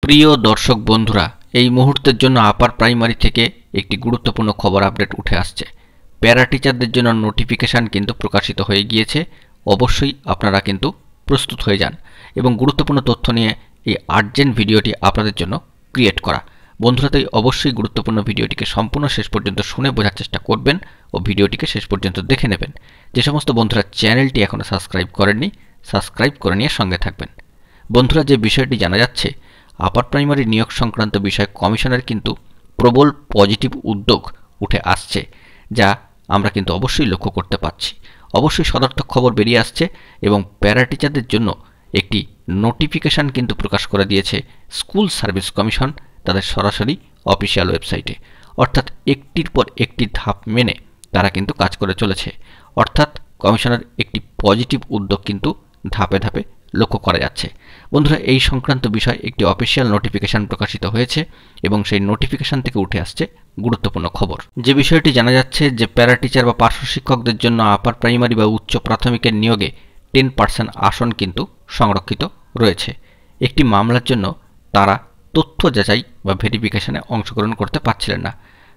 প্রিয় দর্শক বন্ধুরা, এই মুহূর্তের জন্য আপার প্রাইমারি থেকে একটি গুরুত্বপূর্ণ খবর আপডেট উঠে আসছে। প্যারা টিচারদের জন্য নোটিফিকেশান কিন্তু প্রকাশিত হয়ে গিয়েছে। অবশ্যই আপনারা কিন্তু প্রস্তুত হয়ে যান এবং গুরুত্বপূর্ণ তথ্য নিয়ে এই আর্জেন্ট ভিডিওটি আপনাদের জন্য ক্রিয়েট করা। বন্ধুরা, তাই অবশ্যই গুরুত্বপূর্ণ ভিডিওটিকে সম্পূর্ণ শেষ পর্যন্ত শুনে বোঝার চেষ্টা করবেন ও ভিডিওটিকে শেষ পর্যন্ত দেখে নেবেন। যে সমস্ত বন্ধুরা চ্যানেলটি এখনও সাবস্ক্রাইব করেননি, সাবস্ক্রাইব করে নিয়ে সঙ্গে থাকবেন। বন্ধুরা, যে বিষয়টি জানা যাচ্ছে, আপার প্রাইমারি নিয়োগ সংক্রান্ত বিষয়ে কমিশনের কিন্তু প্রবল পজিটিভ উদ্যোগ উঠে আসছে, যা আমরা কিন্তু অবশ্যই লক্ষ্য করতে পারছি। অবশ্যই সদর্থক খবর বেরিয়ে আসছে এবং প্যারা টিচারদের জন্য একটি নোটিফিকেশান কিন্তু প্রকাশ করে দিয়েছে স্কুল সার্ভিস কমিশন তাদের সরাসরি অফিসিয়াল ওয়েবসাইটে। অর্থাৎ একটির পর একটি ধাপ মেনে তারা কিন্তু কাজ করে চলেছে। অর্থাৎ কমিশনের একটি পজিটিভ উদ্যোগ কিন্তু ধাপে ধাপে লক্ষ্য করা যাচ্ছে। বন্ধুরা, এই সংক্রান্ত বিষয়ে একটি অফিসিয়াল নোটিফিকেশান প্রকাশিত হয়েছে এবং সেই নোটিফিকেশান থেকে উঠে আসছে গুরুত্বপূর্ণ খবর। যে বিষয়টি জানা যাচ্ছে যে প্যারা টিচার বা পার্শ্ব শিক্ষকদের জন্য আপার প্রাইমারি বা উচ্চ প্রাথমিকের নিয়োগে 10% আসন কিন্তু সংরক্ষিত রয়েছে। একটি মামলার জন্য তারা তথ্য যাচাই বা ভেরিফিকেশনে অংশগ্রহণ করতে পারছিলেন না।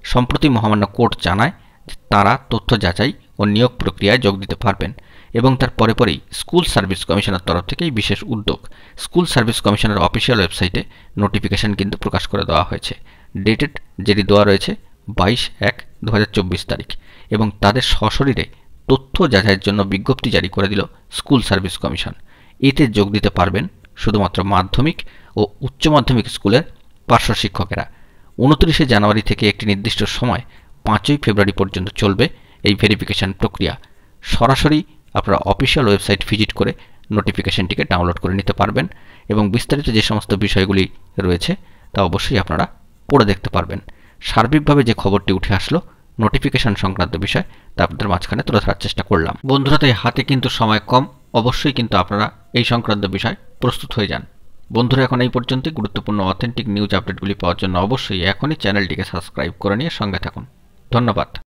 সম্প্রতি মহামান্য কোর্ট জানায় যে তারা তথ্য যাচাই ও নিয়োগ প্রক্রিয়ায় যোগ দিতে পারবেন এবং তার পরেই স্কুল সার্ভিস কমিশনের তরফ থেকে বিশেষ উদ্যোগ। স্কুল সার্ভিস কমিশনের অফিসিয়াল ওয়েবসাইটে নোটিফিকেশান কিন্তু প্রকাশ করে দেওয়া হয়েছে। ডেটেড যেটি দেওয়া রয়েছে 22/1/2024 তারিখ এবং তাদের সশরীরে তথ্য যাচাইয়ের জন্য বিজ্ঞপ্তি জারি করে দিল স্কুল সার্ভিস কমিশন। এতে যোগ দিতে পারবেন শুধুমাত্র মাধ্যমিক ও উচ্চ মাধ্যমিক স্কুলের পার্শ্ব শিক্ষকেরা। 29 জানুয়ারি থেকে একটি নির্দিষ্ট সময় 5 ফেব্রুয়ারি পর্যন্ত চলবে এই ভেরিফিকেশান প্রক্রিয়া। সরাসরি আপনারা অফিসিয়াল ওয়েবসাইট ভিজিট করে নোটিফিকেশানটিকে ডাউনলোড করে নিতে পারবেন এবং বিস্তারিত যে সমস্ত বিষয়গুলি রয়েছে তা অবশ্যই আপনারা পড়ে দেখতে পারবেন। সার্বিকভাবে যে খবরটি উঠে আসলো নোটিফিকেশান সংক্রান্ত বিষয়, তা আপনাদের মাঝখানে তুলে ধরার চেষ্টা করলাম। বন্ধুরা, তাই হাতে কিন্তু সময় কম, অবশ্যই কিন্তু আপনারা এই সংক্রান্ত বিষয় প্রস্তুত হয়ে যান। বন্ধুরা, এখন এই পর্যন্তই। গুরুত্বপূর্ণ অথেন্টিক নিউজ আপডেটগুলি পাওয়ার জন্য অবশ্যই এখনই চ্যানেলটিকে সাবস্ক্রাইব করে নিয়ে সঙ্গে থাকুন। ধন্যবাদ।